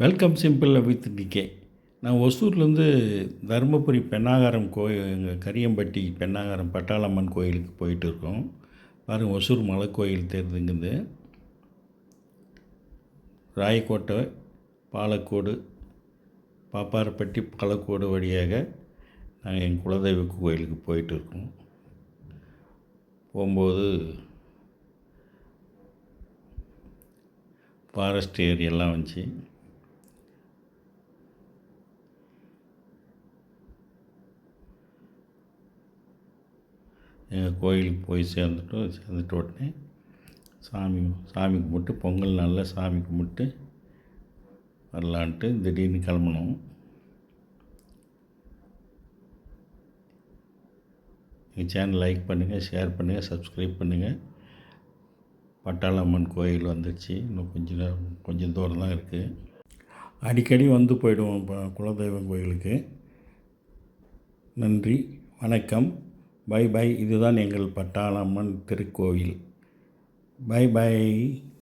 Welcome simple with decay. நான் ஒசூர்லேருந்து தருமபுரி பெண்ணாகரம் கோயில், எங்கள் கரியம்பட்டி பெண்ணாகரம் பட்டாளம்மன் கோயிலுக்கு போயிட்டு இருக்கோம். பாருங்கள், ஒசூர் மலை கோயில் தெரியுதுங்குது. ராயக்கோட்டை, பாலக்கோடு, பாப்பாரப்பட்டி, பாலக்கோடு வழியாக நாங்கள் எங்கள் குலதெய்வ கோயிலுக்கு போயிட்டு இருக்கோம். போகும்போது ஃபாரஸ்ட் ஏரியெல்லாம் வந்துச்சு. எங்கள் கோயிலுக்கு போய் சேர்ந்துட்டு உடனே சாமி கும்பிட்டு, பொங்கல் நாளில் சாமி கும்பிட்டு வரலான்ட்டு திடீர்னு கிளம்புனோம். எங்கள் சேனல் லைக் பண்ணுங்கள், ஷேர் பண்ணுங்கள், சப்ஸ்கிரைப் பண்ணுங்கள். பட்டாளம்மன் கோயில் வந்துடுச்சு. இன்னும் கொஞ்சம் தூரம் தான் இருக்குது. அடிக்கடி வந்து போயிடுவோம் குலதெய்வம் கோயிலுக்கு. நன்றி, வணக்கம், பை பை. இதுதான் எங்கள் பட்டாளம்மன் திருக்கோயில். Bye by.